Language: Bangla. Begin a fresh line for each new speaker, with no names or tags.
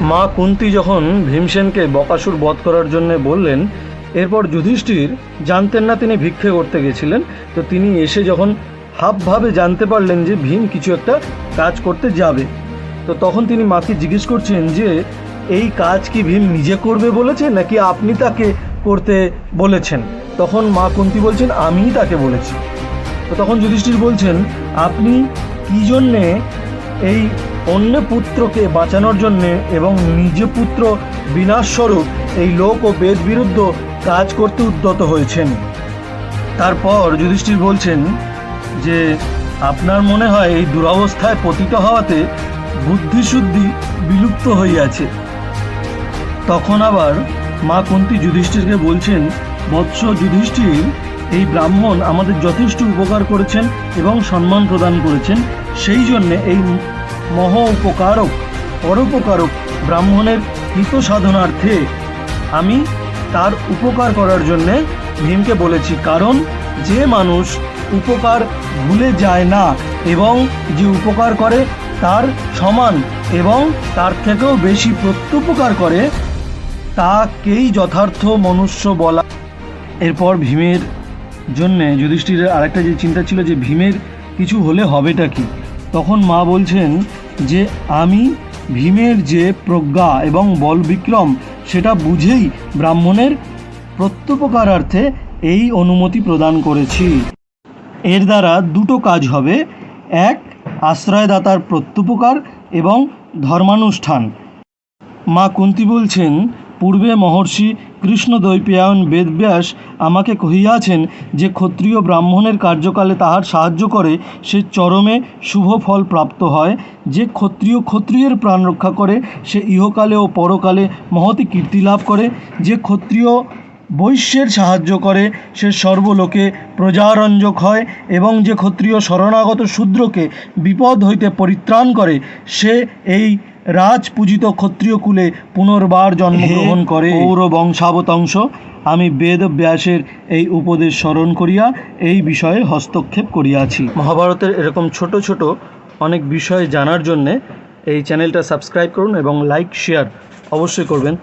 মা কুন্তি যখন ভীমসেনকে বকাসুর বধ করার জন্য বললেন, এরপর যুধিষ্ঠির জানতেন না তিনি ভিক্ষে করতে গেছিলেন। তো তিনি এসে যখন হাবভাবে জানতে পারলেন যে ভীম কিছু একটা কাজ করতে যাবে, তো তখন তিনি মাকে জিজ্ঞেস করছেন যে এই কাজ কি ভীম নিজে করবে বলেছে নাকি আপনি তাকে করতে বলেছেন। তখন মা কুন্তি বলছেন আমিই তাকে বলেছি। তো তখন যুধিষ্ঠির বলছেন আপনি কী জন্যে এই অন্য পুত্রকে বাঁচানোর জন্যে এবং নিজ পুত্র বিনাশস্বরূপ এই লোক ও বেদ বিরুদ্ধ কাজ করতে উদ্যত হয়েছেন। তারপর যুধিষ্ঠির বলছেন যে আপনার মনে হয় এই দুরবস্থায় পতিত হওয়াতে বুদ্ধিশুদ্ধি বিলুপ্ত হইয়াছে। তখন আবার মা কুন্তি যুধিষ্ঠিরকে বলছেন, বৎস যুধিষ্ঠির, এই ব্রাহ্মণ আমাদের যথেষ্ট উপকার করেছেন এবং সম্মান প্রদান করেছেন, সেই জন্যে এই মহ উপকারক পরোপকারক ব্রাহ্মণের হিত সাধনার্থে আমি তার উপকার করার জন্যে ভীমকে বলেছি। কারণ যে মানুষ উপকার ভুলে যায় না এবং যে উপকার করে তার সমান এবং তার থেকেও বেশি প্রত্যুপকার করে তাকেই যথার্থ মনুষ্য বলা। এরপর ভীমের জন্যে যুধিষ্ঠিরের আরেকটা যে চিন্তা ছিল যে ভীমের কিছু হলে হবেটা কি। তখন মা বলছেন যে আমি ভীমের যে প্রজ্ঞা এবং বল বিক্রম সেটা বুঝেই ব্রাহ্মণের প্রত্যুপকারার্থে এই অনুমতি প্রদান করেছি। এর দ্বারা দুটো কাজ হবে, এক আশ্রয়দাতার প্রত্যুপকার এবং ধর্মানুষ্ঠান। মা কুন্তি বলছেন, পূর্বে মহর্ষি কৃষ্ণদ্বৈপায়ন বেদব্যাস আমাকে কহিয়াছেন যে ক্ষত্রিয় ব্রাহ্মণের কার্যকালে তাহার সাহায্য করে সে চরমে শুভ ফল প্রাপ্ত হয়। যে ক্ষত্রিয় ক্ষত্রিয়ের প্রাণ রক্ষা করে সে ইহকালে ও পরকালে মহতি কীর্তি লাভ করে। যে ক্ষত্রিয় বৈশ্যের সাহায্য করে সে সর্বলোকে প্রজারঞ্জক হয় এবং যে ক্ষত্রিয় শরণাগত শূদ্রকে বিপদ হইতে পরিত্রাণ করে সে এই রাজপূজিত ক্ষত্রিয় কুলে পুনর্বার জন্মগ্রহণ করে। পৌর বংশাবতংশ, আমি বেদব্যাসের এই উপদেশ স্মরণ করিয়া এই বিষয়ে হস্তক্ষেপ করিয়াছি। মহাভারতের এরকম ছোট ছোট অনেক বিষয় জানার জন্যে এই চ্যানেলটা সাবস্ক্রাইব করুন এবং লাইক শেয়ার অবশ্যই করবেন।